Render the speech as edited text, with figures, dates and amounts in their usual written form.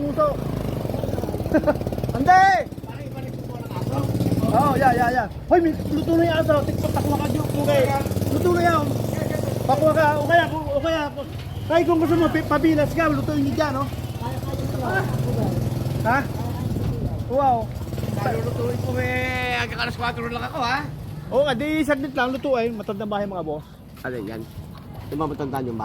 muso. Ande! Oh, ya. Hoy, luto na yung aso. Tikpak takwa ka dyan. Okay. Luto na yan. Pakuha ka. O kaya. Kaya kung gusto mo, pabilas ka. Lutuin niyo dyan, no? Ha? Wow. Lulutuin ko hanggang alas 4 lang ako ha. Oo nga, di saglit lang lutuin. Matandang bahay mga boss. Ano yan? Di ba matandaan yung bahay?